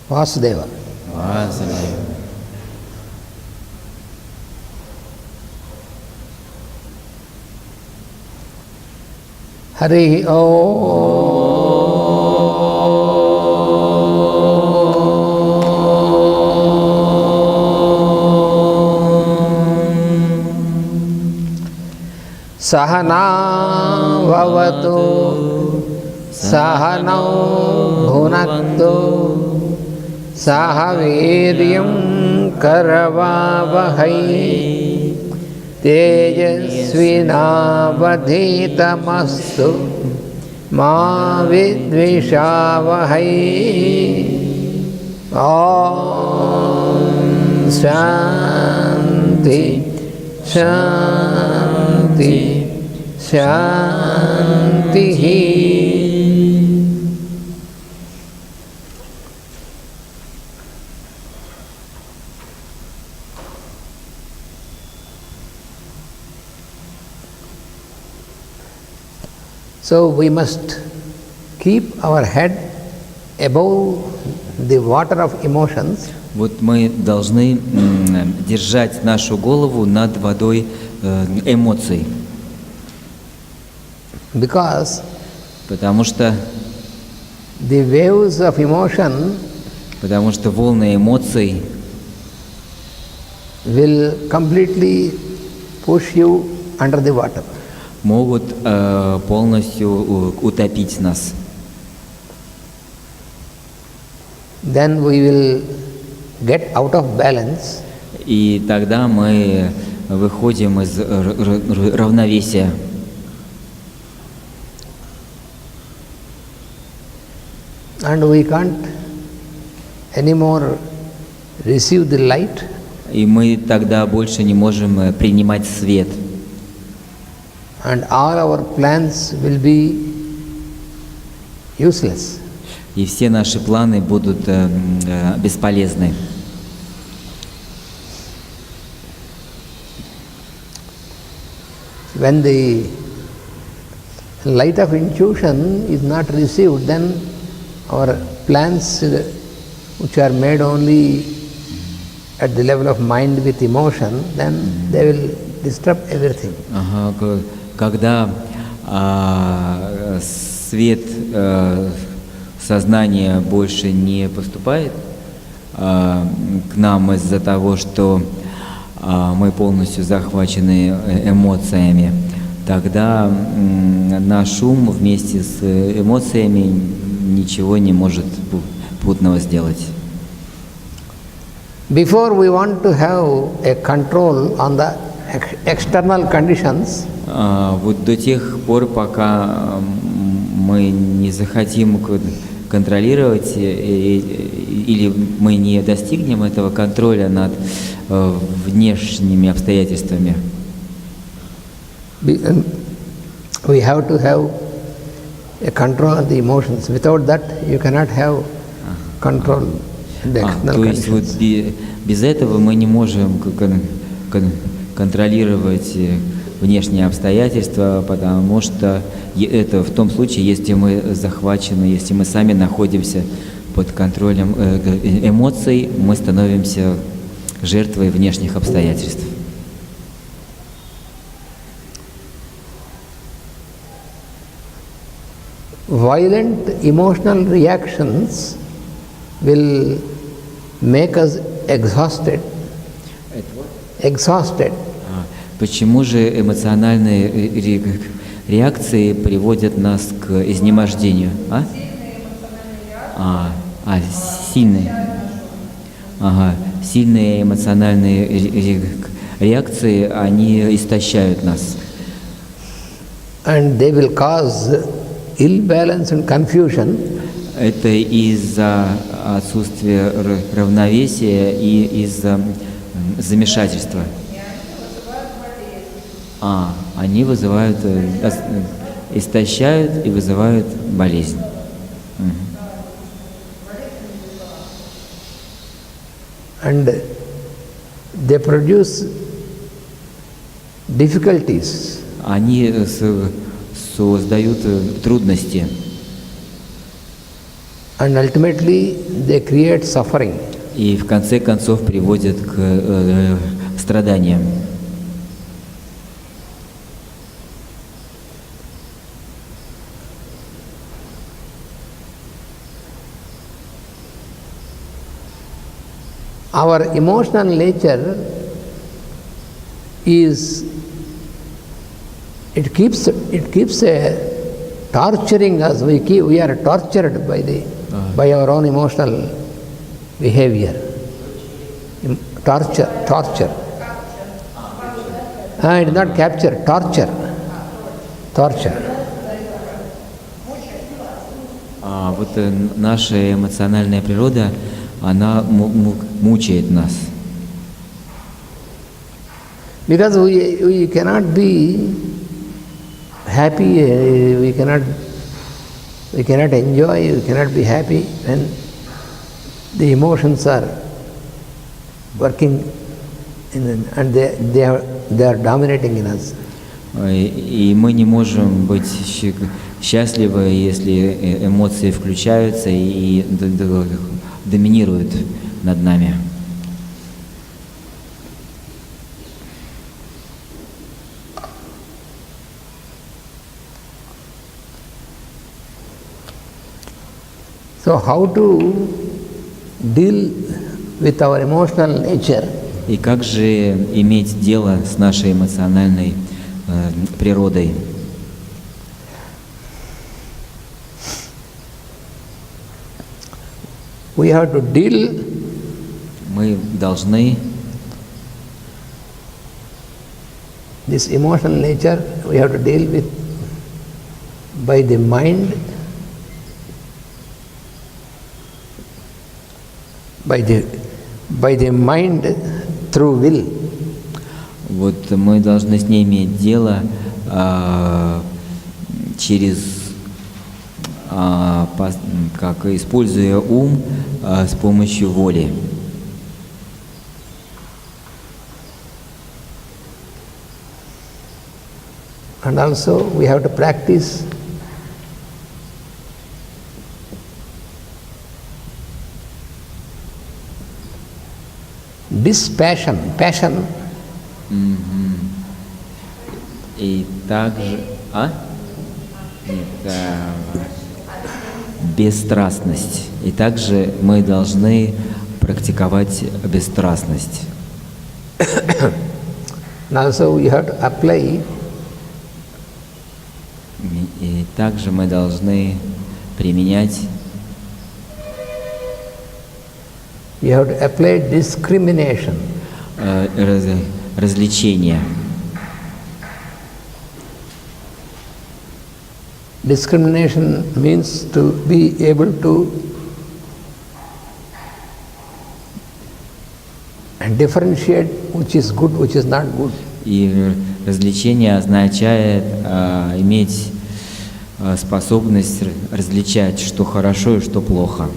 Vasudeva. Vasudeva. Hari Om. Sahana bhavatu sahanau bhunaktu sahaviryam karavavahai tejasvinavadhitamastu ma vidvishavahai. Om Shanti Shanti Shanti. So we must keep our head above the water of emotions. Вот мы должны держать нашу голову над водой эмоций. Because потому что the waves of emotion волны эмоций will completely push you under the water. Могут полностью утопить нас. Then we will get out of balance. И тогда мы выходим из равновесия. And we can't anymore receive the light. И мы тогда больше не можем принимать свет. And all our plans will be useless. И все наши планы будут бесполезны. When the light of intuition is not received, then our plans, which are made only at the level of mind with emotion, then they will disturb everything. Когда свет сознания больше не поступает к нам из-за того, что мы полностью захвачены эмоциями, тогда наш ум вместе с эмоциями ничего не может путного сделать. Before we want to have a control on the external conditions, вот до тех пор, пока мы не захотим контролировать или мы не достигнем этого контроля над внешними обстоятельствами, we have to have a control of the emotions. Without that, you cannot have control in the external то есть вот conditions. без этого мы не можем контролировать внешние обстоятельства, потому что это в том случае, если мы захвачены, если мы сами находимся под контролем эмоций, мы становимся жертвой внешних обстоятельств. Violent emotional reactions will make us exhausted. Exhausted. Почему же эмоциональные реакции приводят нас к изнемождению? Сильные. Сильные эмоциональные реакции, они истощают нас. And they will cause ill balance and confusion. Это из-за отсутствия равновесия и из-за замешательства. Они вызывают, истощают и вызывают болезнь. And they produce difficulties. Они создают трудности. and ultimately they create suffering. И в конце концов приводят к страданиям. Our emotional nature is, it keeps torturing us. We are tortured by our own emotional behavior. Torture. It is not capture, torture. Вот наша эмоциональная природа, она мучает нас. Because we cannot be happy, we cannot enjoy, we cannot be happy when the emotions are working and they are dominating in us. И мы не можем быть счастливы, если эмоции включаются и доминируют над нами. So how to deal with our emotional nature? И как же иметь дело с нашей эмоциональной природой? We have to deal. Мы должны This emotional nature we have to deal with by the mind, by the mind through will. Вот мы должны с ней иметь дело через, как используя ум с помощью воли. And also we have to practice dispassion, passion. И также, бесстрастность. И также мы должны практиковать бесстрастность. And also we have to apply. И также мы должны применять. You have to apply discrimination. Развлечение. Discrimination means to be able to differentiate which is good, which is not good. И развлечение означает иметь способность различать, что хорошо и что плохо.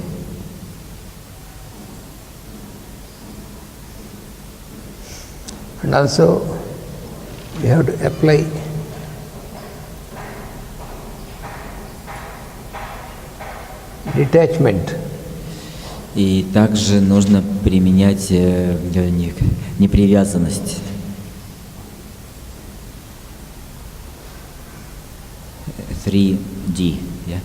And also we have to apply detachment. И также нужно применять непривязанность. Three D, yeah?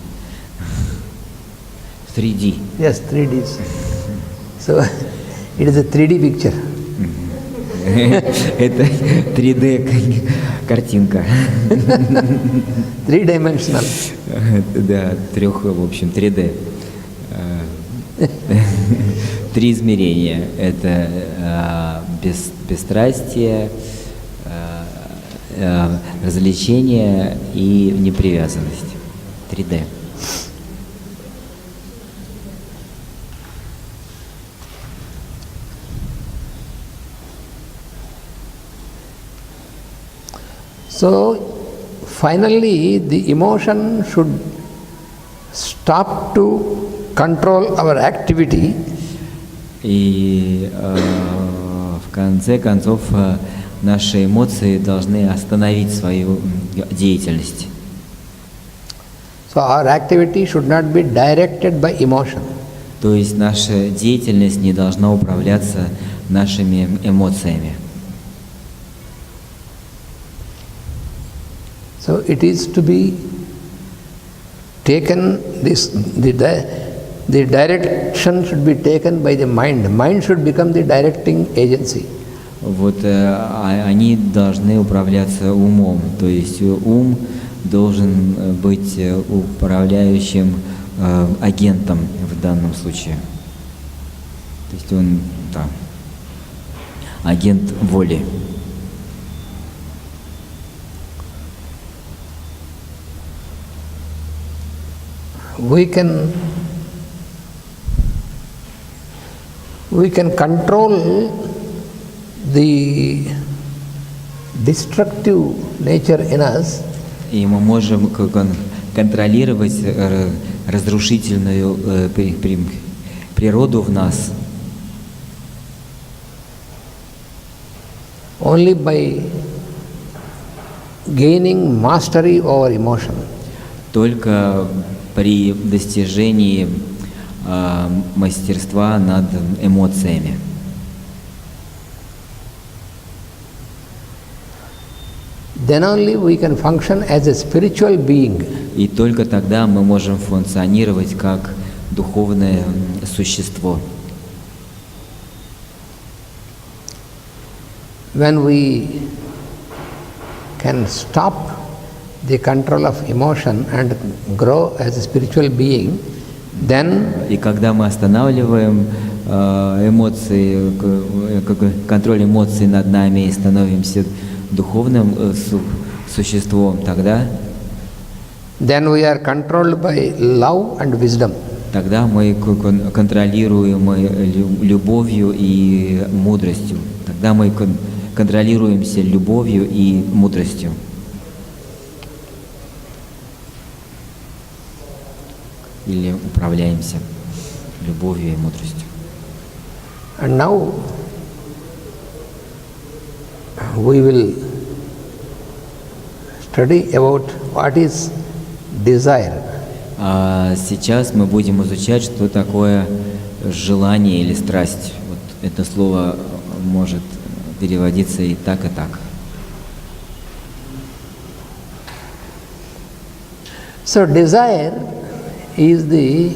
3D. Yes, 3Ds. So it is a 3D picture. Это 3D картинка. Three-dimensional. Да, в общем, 3D. 3 измерения. Это бесстрастие, развлечение и непривязанность. 3D. So finally the emotion should stop to control our activity. И в конце концов наши эмоции должны остановить свою деятельность. So our activity should not be directed by emotion. То есть наша деятельность не должна управляться нашими эмоциями. So it is to be taken, the direction should be taken by the mind. Mind should become the directing agency. Вот они должны управляться умом, то есть ум должен быть управляющим агентом в данном случае. То есть он, да, агент воли. We can control the destructive nature in us. И мы можем контролировать разрушительную природу в нас only by gaining mastery over emotion. только при достижении мастерства над эмоциями. Then only we can function as a spiritual being. И только тогда мы можем функционировать как духовное существо. When we can stop the control of emotion and grow as a spiritual being, then И когда мы останавливаем эмоции, контроль эмоций над нами и становимся духовным существом, тогда we are controlled by love and wisdom. Тогда мы контролируем любовью и мудростью. Тогда мы контролируемся любовью и мудростью. Или управляемся любовью и мудростью. And now we will study about what is desire. А сейчас мы будем изучать, что такое желание или страсть. Вот это слово может переводиться и так, и так. So desire is the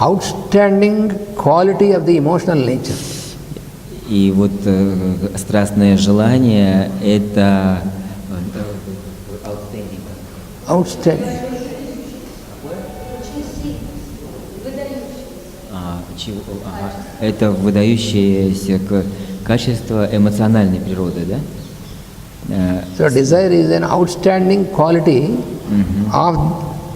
outstanding quality of the emotional nature. И вот страстное желание – это Outstanding. Это выдающееся качество эмоциональной природы, да? So desire is an outstanding quality of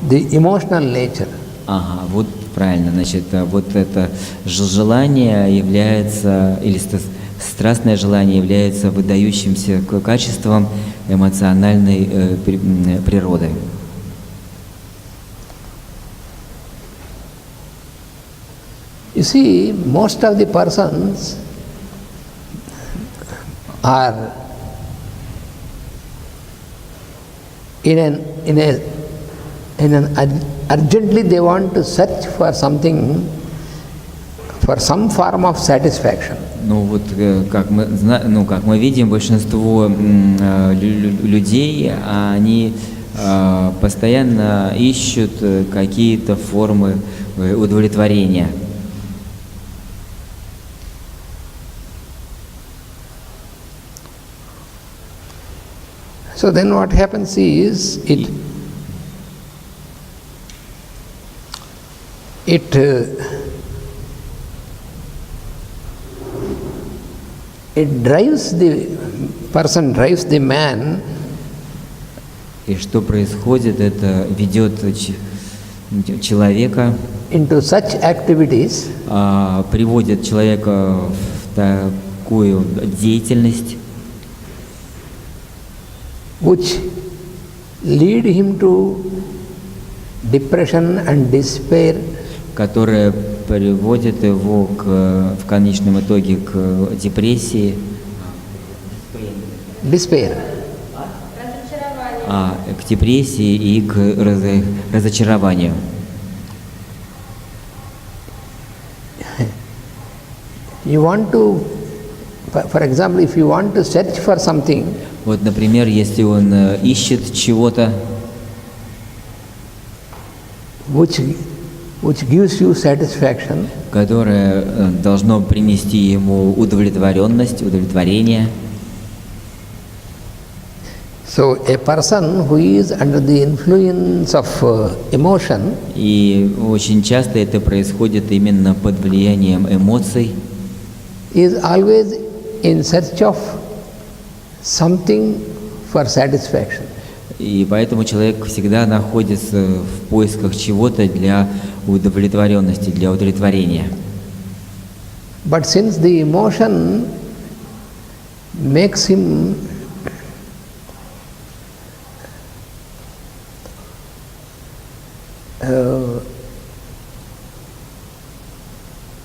the emotional nature. Ага, вот правильно, значит, вот это желание является, или страстное желание является выдающимся качеством эмоциональной природы. You see, most of the persons are urgently they want to search for something, for some form of satisfaction. Ну вот, как мы видим, большинство людей, они постоянно ищут какие-то формы удовлетворения. So then what happens is it drives the person, drives the man. И что происходит? Это ведет человека, into such activities, приводит человека в такую деятельность, which lead him to depression and despair, которая приводит его в конечном итоге к депрессии, despair, к депрессии и к разочарованию. You want to, for example, if you want to search for something, Вот, например, если он ищет чего-то, which gives you satisfaction, которое должно принести ему удовлетворенность, удовлетворение. so a person who is under the influence of emotion И очень часто это происходит именно под влиянием эмоций. is always in search of something for satisfaction. И поэтому человек всегда находится в поисках чего-то для удовлетворенности, для удовлетворения. But since the emotion makes him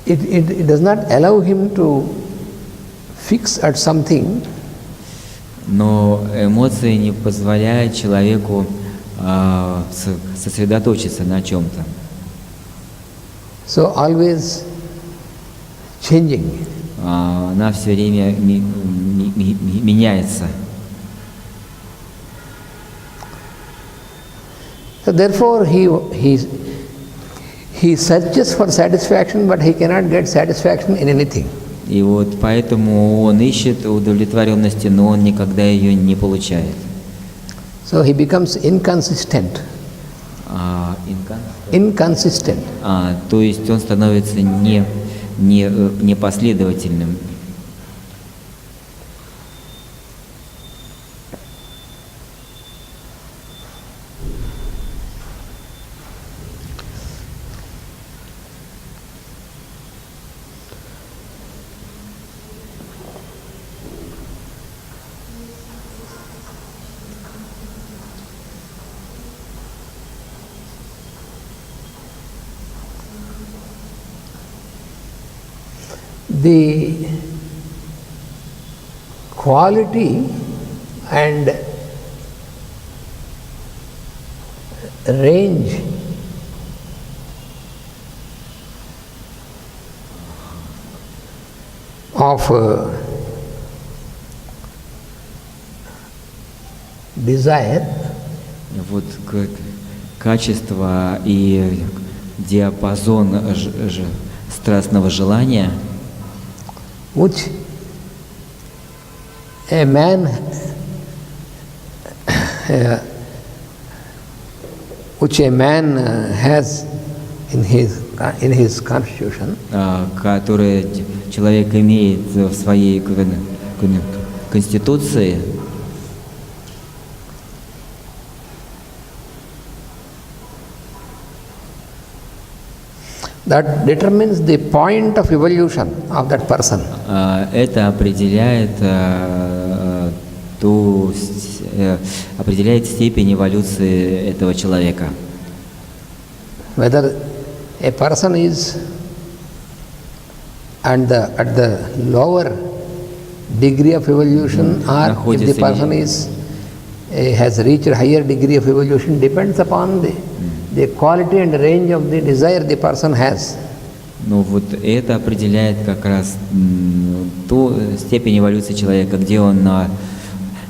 it does not allow him to fix at something, Но эмоции не позволяют человеку сосредоточиться на чем-то. so always changing. Она все время меняется. So therefore he searches for satisfaction, but he cannot get satisfaction in anything. И вот поэтому он ищет удовлетворенности, но он никогда ее не получает. So he becomes inconsistent. Inconsistent. То есть он становится непоследовательным. The quality and range of desire Вот качество и диапазон страстного желания, which a man has in his constitution, которое человек имеет в своей конституции, that determines the point of evolution of that person. Это определяет определяет степень эволюции этого человека. Whether a person is at the lower degree of evolution, or if the person has reached a higher degree of evolution, depends upon the quality and range of the desire the person has. Ну вот это определяет как раз ту степень эволюции человека, где он на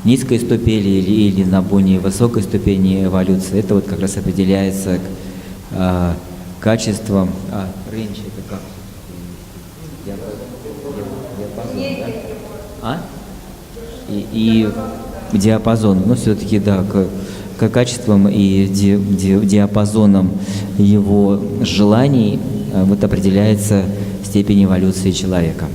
низкой ступени или на более высокой ступени эволюции. Это вот как раз определяется качеством. Range это как? И диапазон. Ну все-таки да, к качествам и диапазоном его желаний вот определяется степень эволюции человека.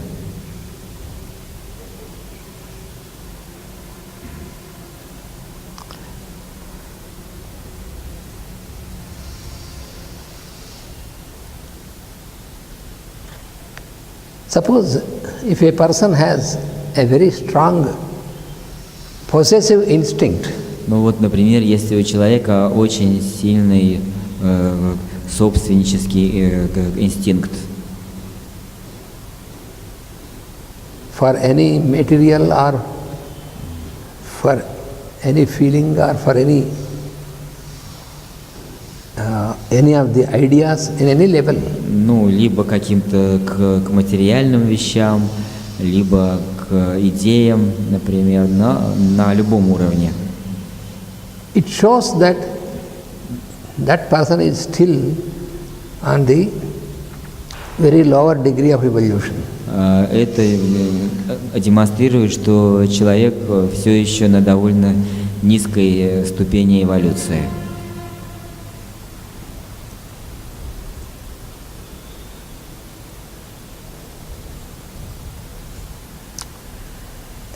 Suppose if a person has a very strong possessive instinct, Ну вот, например, если у человека очень сильный собственнический инстинкт for any material or for any feeling or for any of the ideas in any level. Ну, либо каким-то к материальным вещам, либо к идеям, например, на любом уровне. It shows that that person is still on the very lower degree of evolution. Это демонстрирует, что человек все еще на довольно низкой ступени эволюции.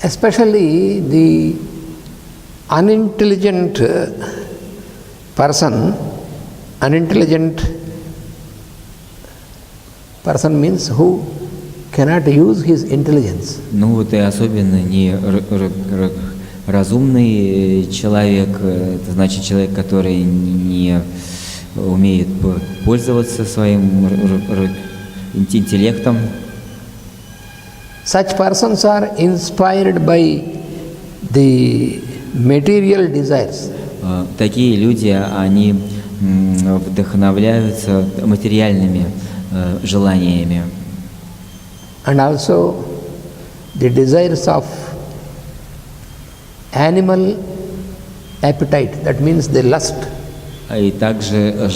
Especially the unintelligent person means who cannot use his intelligence. Ну вот и особенно неразумный человек, это значит человек, который не умеет пользоваться своим интеллектом. Such persons are inspired by the material desires. Такие люди, они вдохновляются материальными желаниями. And also the desires of animal appetite, that means the lust. И также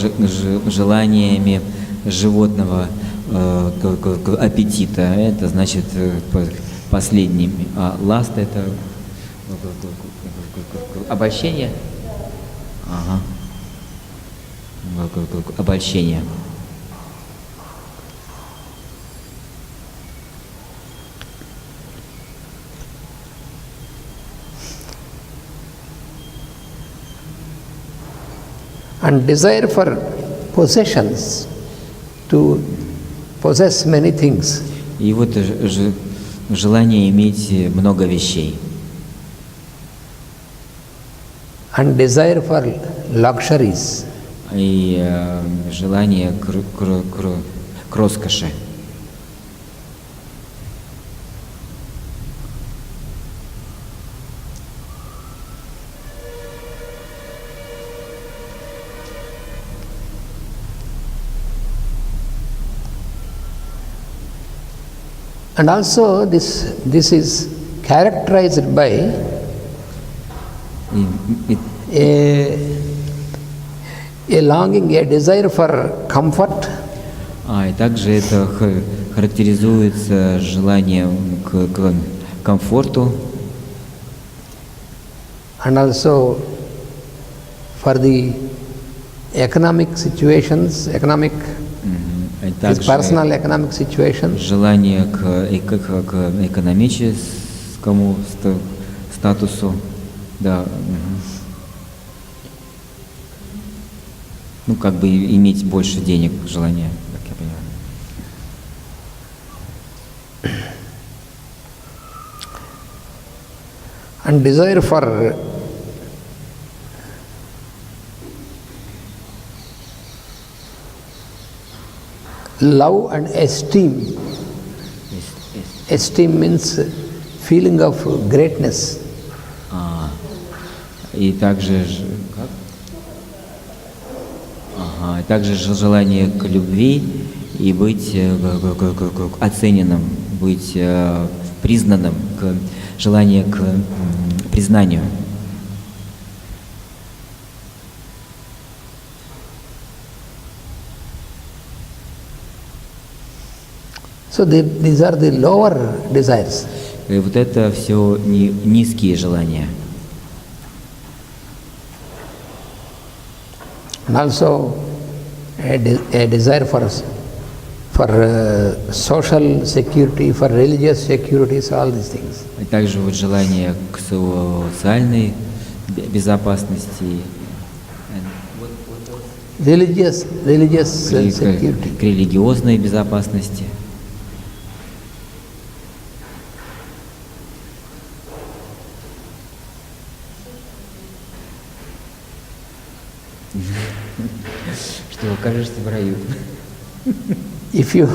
желаниями животного аппетита, это значит последними. А ласт это обольщение. Ага. Обольщение. And desire for possessions, to possess many things. И вот желание иметь много вещей. And desire for luxuries. И желание к роскоши. And also this is characterized by a longing, a desire for comfort. И также это характеризуется желанием к комфорту. And also for the economic situations, personal economic situations. Желание к экономическому статусу, да. Ну, как бы иметь больше денег, желание, как я понимаю. And desire for love and esteem. Esteem means feeling of greatness. И также также желание к любви и быть оцененным, быть признанным, желание к признанию. So these are the lower desires. И вот это все низкие желания. And also a desire for social security, for religious securities, all these things. И также вот желание к социальной безопасности, religious security. К религиозной безопасности. Что окажешься в раю. If you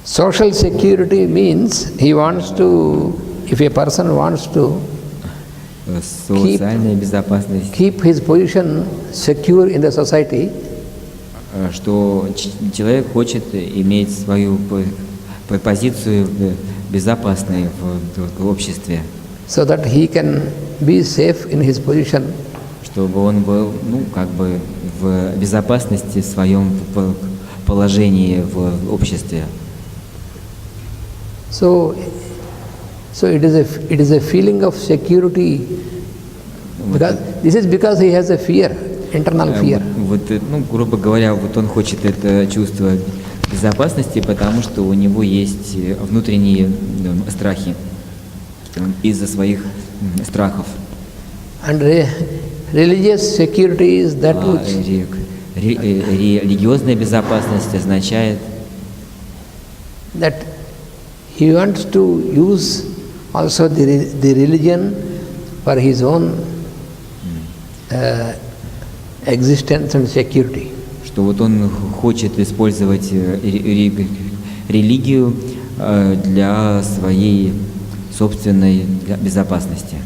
social security means he wants to if a person wants to Социальная безопасность, keep his position secure in the society, что человек хочет иметь свою позицию безопасной в обществе, so that he can be safe in his position, чтобы он был, как бы в безопасности в своем положении в обществе. So it is a feeling of security, because this is because he has a fear, internal fear. Вот, грубо говоря, вот он хочет это чувство безопасности, потому что у него есть внутренние страхи из-за своих страхов. And religious security is that which Религиозная безопасность означает, that he wants to use also the religion for his own existence and security. что вот он хочет использовать религию для своей собственной безопасности.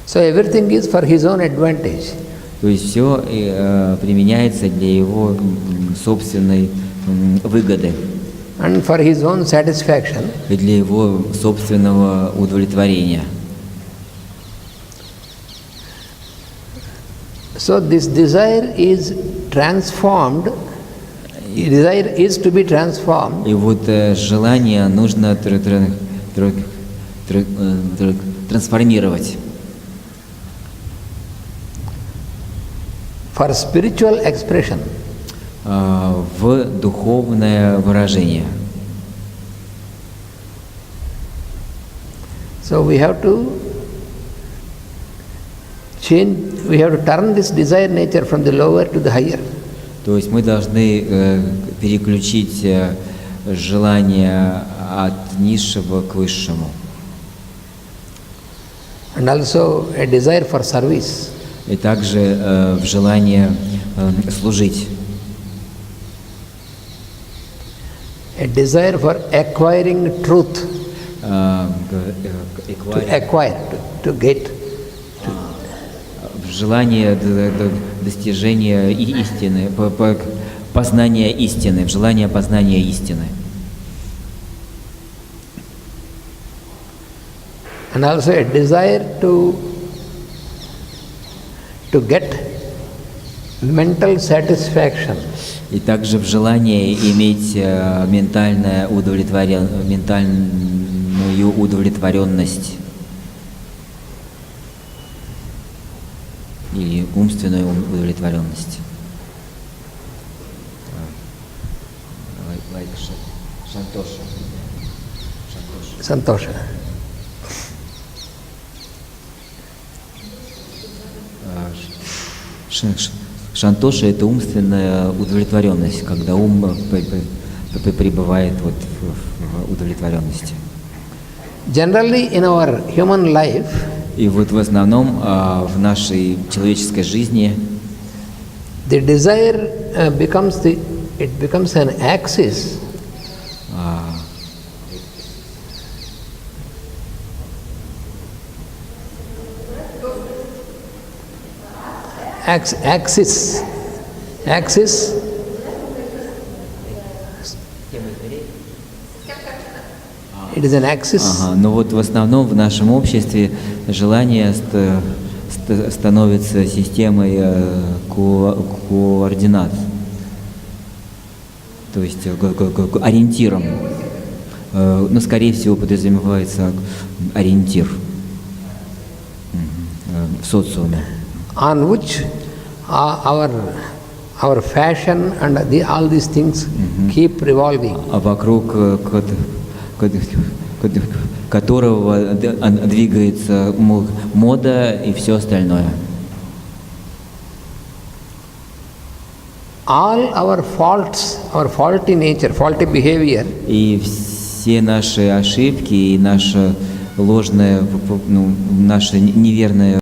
So everything is for his own advantage. То есть все применяется для его собственной выгоды And for his own satisfaction. и для его собственного удовлетворения. So this desire is transformed, desire is to be transformed И вот желание нужно трансформировать for spiritual expression. В духовное выражение. So we have to turn this desire nature from the lower to the higher. То есть мы должны переключить желание от низшего к высшему. And also a desire for service. И также в желание служить. A desire for acquiring truth. To get. Желание достижения истины, познания истины, желание познания истины. And also a desire to get mental satisfaction. И также в желании иметь ментальную удовлетворенность или умственную удовлетворенность. Santosha. Шантоша – это умственная удовлетворенность, когда ум пребывает вот в удовлетворенности. Generally in our human life, и вот в основном в нашей человеческой жизни the desire becomes an axis. Axis. It is an axis. Но вот в основном в нашем обществе желание становится системой координат, то есть ориентиром. Но скорее всего подразумевается ориентир в социуме. On which our fashion and all these things keep revolving. Вокруг которого двигается мода и все остальное. All our faults, our faulty nature, faulty behavior. И все наши ошибки и наше ложное, наше неверное